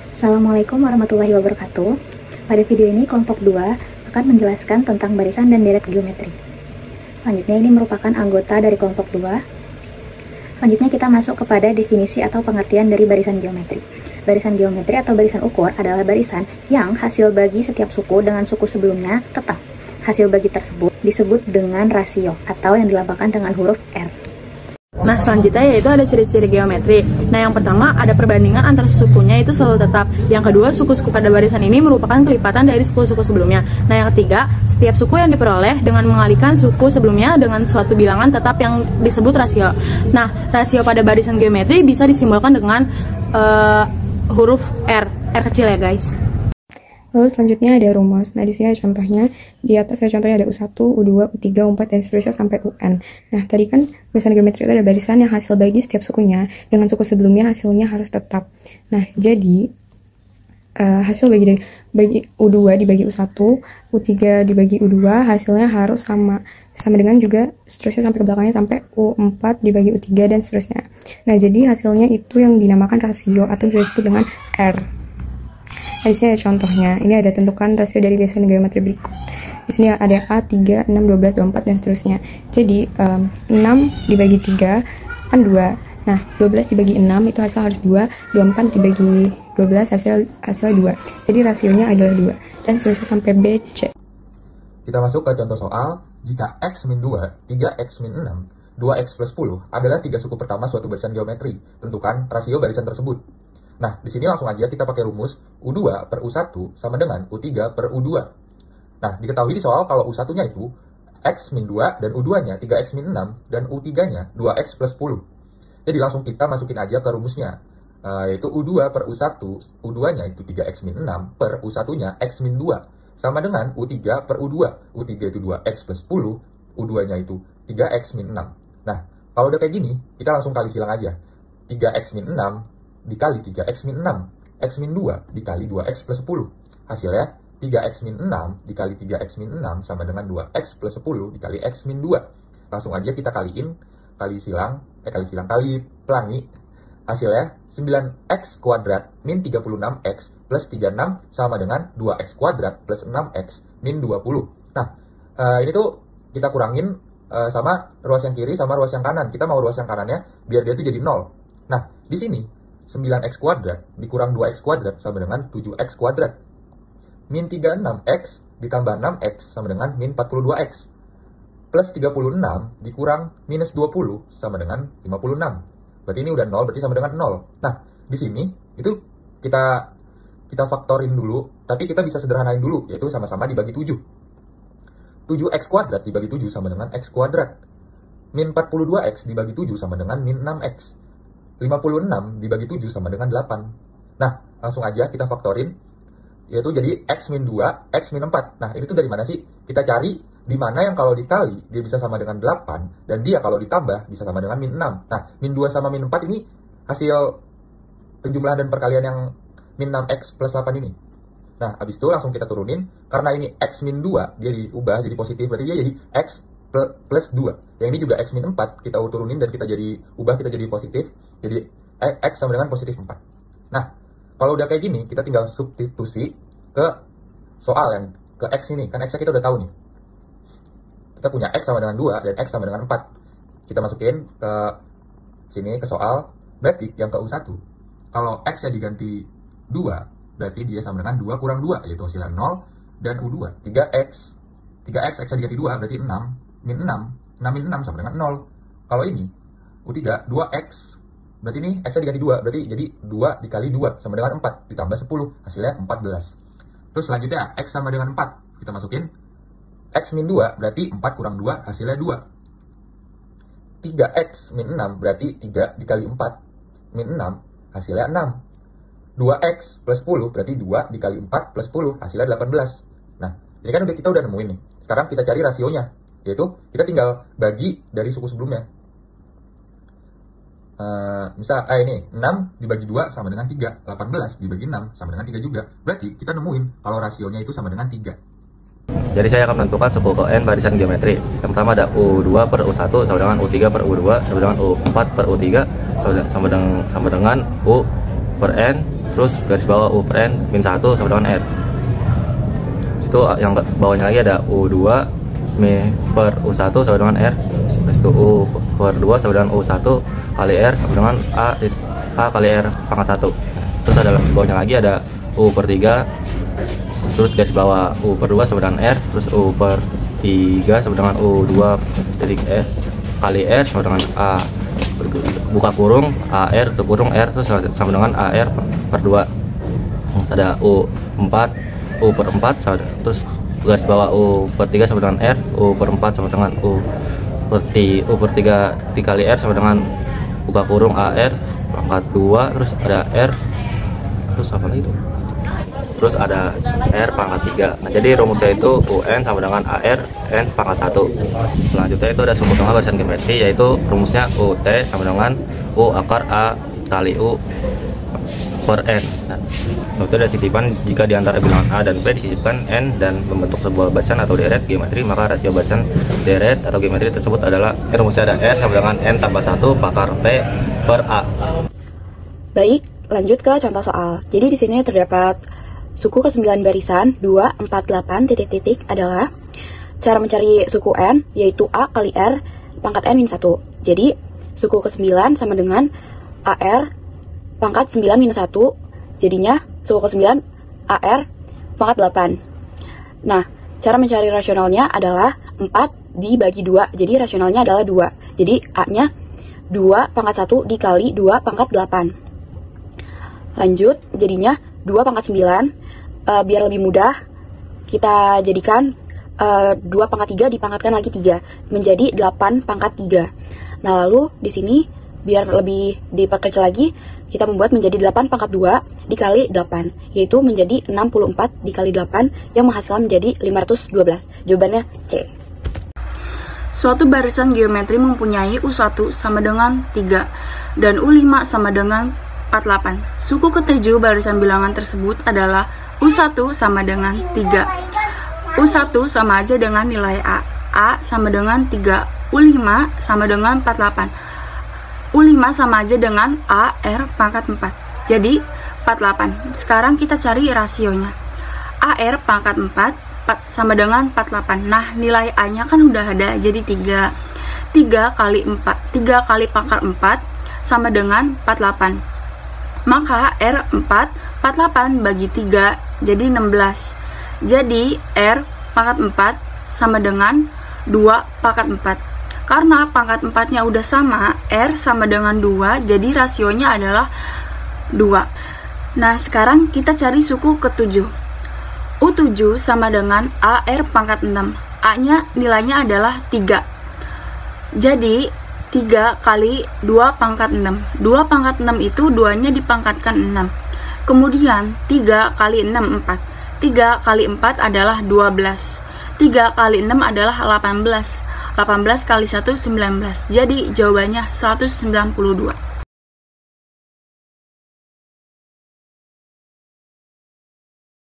Assalamualaikum warahmatullahi wabarakatuh. Pada video ini kelompok 2 akan menjelaskan tentang barisan dan deret geometri. Selanjutnya ini merupakan anggota dari kelompok 2. Selanjutnya kita masuk kepada definisi atau pengertian dari barisan geometri. Barisan geometri atau barisan ukur adalah barisan yang hasil bagi setiap suku dengan suku sebelumnya tetap. Hasil bagi tersebut disebut dengan rasio atau yang dilambangkan dengan huruf R. Nah, selanjutnya yaitu ada ciri-ciri geometri. Nah, yang pertama ada perbandingan antara sukunya itu selalu tetap. Yang kedua, suku-suku pada barisan ini merupakan kelipatan dari suku-suku sebelumnya. Nah, yang ketiga, setiap suku yang diperoleh dengan mengalihkan suku sebelumnya dengan suatu bilangan tetap yang disebut rasio. Nah, rasio pada barisan geometri bisa disimbolkan dengan huruf R kecil ya guys. Lalu selanjutnya ada rumus. Nah, di sini ada contohnya. Di atas ada contohnya ada U1, U2, U3, U4, dan seterusnya sampai UN. Nah, tadi kan barisan geometri itu ada barisan yang hasil bagi setiap sukunya dengan suku sebelumnya hasilnya harus tetap. Nah, jadi hasil bagi U2 dibagi U1, U3 dibagi U2 hasilnya harus sama dengan juga seterusnya sampai ke belakangnya sampai U4 dibagi U3 dan seterusnya. Nah, jadi hasilnya itu yang dinamakan rasio atau disebut dengan R. Nah, di sini ada contohnya. Ini ada tentukan rasio dari barisan geometri berikut. Di sini ada A, 3, 6, 12, 24, dan seterusnya. Jadi, 6 dibagi 3 kan 2. Nah, 12 dibagi 6 itu hasil harus 2. 24 dibagi 12 hasil 2. Jadi, rasionya adalah 2. Dan seterusnya sampai B, C. Kita masuk ke contoh soal. Jika X min 2, 3X min 6, 2X plus 10 adalah 3 suku pertama suatu barisan geometri. Tentukan rasio barisan tersebut. Nah, di sini langsung aja kita pakai rumus U2 per U1 sama dengan U3 per U2. Nah, diketahui di soal kalau U1-nya itu X min 2 dan U2-nya 3X min 6 dan U3-nya 2X plus 10. Jadi langsung kita masukin aja ke rumusnya. Yaitu U2 per U1, U2-nya itu 3X min 6 per U1-nya X min 2. Sama dengan U3 per U2. U3 itu 2X plus 10, U2-nya itu 3X min 6. Nah, kalau udah kayak gini, kita langsung kali silang aja. 3X min 6 dikali 3X min 6, X min 2 dikali 2X plus 10. Hasilnya 3X min 6 dikali 3X min 6 sama dengan 2X plus 10 dikali X min 2. Langsung aja kita kali pelangi. Hasilnya 9X kuadrat min 36X plus 36 sama dengan 2X kuadrat plus 6X min 20. Nah, ini tuh kita kurangin sama ruas yang kiri sama ruas yang kanan. Kita mau ruas yang kanannya biar dia tuh jadi 0. Nah, di sini 9X kuadrat dikurang 2X kuadrat sama dengan 7X kuadrat. Min 36X ditambah 6X sama dengan min 42X. Plus 36 dikurang minus 20 sama dengan 56. Berarti ini udah 0, berarti sama dengan 0. Nah, di sini itu kita faktorin dulu, tapi kita bisa sederhanain dulu, yaitu sama-sama dibagi 7. 7X kuadrat dibagi 7 sama dengan X kuadrat. Min 42X dibagi 7 sama dengan min 6X. 56 dibagi 7 sama dengan 8. Nah, langsung aja kita faktorin, yaitu jadi X min 2, X min 4. Nah, ini tuh dari mana sih? Kita cari di mana yang kalau dikali dia bisa sama dengan 8, dan dia kalau ditambah bisa sama dengan min 6. Nah, min 2 sama min 4 ini hasil penjumlahan dan perkalian yang min 6X plus 8 ini. Nah, habis itu langsung kita turunin, karena ini X min 2, dia diubah jadi positif, berarti dia jadi X plus 2. Yang ini juga X min 4, kita turunin dan kita ubah jadi positif. Jadi X sama dengan positif 4. Nah, kalau udah kayak gini, kita tinggal substitusi ke soal yang ke X ini. Kan X kita udah tahu nih. Kita punya X sama dengan 2 dan X sama dengan 4. Kita masukin ke sini ke soal. Berarti yang ke U1, kalau X-nya diganti 2, berarti dia sama dengan 2 kurang 2, yaitu hasilnya 0. Dan U2, 3X. 3X, X-nya diganti 2, berarti 6. Min 6. 6 min 6 sama dengan 0. Kalau ini, U3, 2X. Berarti ini X-nya diganti 2, berarti jadi 2 dikali 2 sama dengan 4. Ditambah 10, hasilnya 14. Terus selanjutnya, X sama dengan 4. Kita masukin. X min 2, berarti 4 kurang 2, hasilnya 2. 3X min 6, berarti 3 dikali 4. Min 6, hasilnya 6. 2X plus 10, berarti 2 dikali 4 plus 10, hasilnya 18. Nah, ini kan kita udah nemuin nih. Sekarang kita cari rasionya. Yaitu, kita tinggal bagi dari suku sebelumnya. Misal, ini 6 dibagi 2 sama dengan 3. 18 dibagi 6 sama dengan 3 juga. Berarti kita nemuin kalau rasionya itu sama dengan 3. Jadi saya akan menentukan suku ke N barisan geometri. Yang pertama ada U2 per U1 sama dengan U3 per U2 sama dengan U4 per U3 sama dengan U per N terus garis bawah U per N min 1 sama dengan R. Itu yang bawahnya lagi ada U2 per U1 sama dengan R. Habis itu U per 2 sama dengan U1 kali R sama dengan A kali R pangkat 1. Terus ada bawahnya lagi ada U per 3, terus garis bawah U per 2 sama dengan R, terus U per 3 sama dengan U2 titik E kali R sama dengan A buka kurung AR tutup kurung R, terus sama dengan AR per 2. Terus ada U per 4 sama, terus garis bawah U per 3 sama dengan R, U per 4 sama dengan U per 3 dikali R sama dengan buka kurung AR pangkat 2, terus ada R, terus apa lagi itu? Terus ada R pangkat 3. Nah, jadi rumusnya itu UN sama dengan AR N pangkat 1. Selanjutnya itu ada sumbu tengah barisan geometri, yaitu rumusnya UT sama dengan U akar A kali U per N. Nah, itu ada sisipan jika di antara bilangan A dan B disisipkan N dan membentuk sebuah barisan atau deret geometri, maka rasio barisan deret atau geometri tersebut adalah rumusnya ada R sama dengan N tambah 1 pakar P per A. Baik, lanjut ke contoh soal. Jadi di sini terdapat suku ke-9 barisan 2, 4, 8, titik-titik adalah cara mencari suku N, yaitu A kali R pangkat N min 1. Jadi, suku ke-9 sama dengan AR pangkat 9 min 1. Jadinya, suku ke-9 AR pangkat 8. Nah, cara mencari rasionalnya adalah 4 dibagi 2. Jadi, rasionalnya adalah 2. Jadi, A-nya 2 pangkat 1 dikali 2 pangkat 8. Lanjut, jadinya 2 pangkat 9. Biar lebih mudah, kita jadikan 2 pangkat 3 dipangkatkan lagi 3 menjadi 8 pangkat 3. Nah, lalu di sini biar lebih diperkecil lagi, kita membuat menjadi 8 pangkat 2 dikali 8, yaitu menjadi 64 dikali 8 yang menghasilkan menjadi 512. Jawabannya C. Suatu barisan geometri mempunyai U1 sama dengan 3 dan U5 sama dengan 48. Suku ke-7 barisan bilangan tersebut adalah U1 sama dengan 3. U1 sama aja dengan nilai A. A sama dengan 3. U5 sama dengan 48. U5 sama aja dengan AR pangkat 4. Jadi 48. Sekarang kita cari rasionya. AR pangkat 4 sama dengan 48. Nah, nilai A-nya kan udah ada, jadi 3. 3 kali 4, 3 kali pangkat 4 sama dengan 48. Maka R4 48 bagi 3 jadi 16. Jadi R pangkat 4 sama dengan 2 pangkat 4. Karena pangkat 4-nya udah sama, R sama dengan 2, jadi rasionya adalah 2. Nah, sekarang kita cari suku ke-7. U7 sama dengan AR pangkat 6. A-nya nilainya adalah 3. Jadi 3 kali 2 pangkat 6. 2 pangkat 6 itu 2-nya dipangkatkan 6. Kemudian 3 kali 6, 4. 3 kali 4 adalah 12. 3 kali 6 adalah 18. 18 kali 1, 19. Jadi jawabannya 192.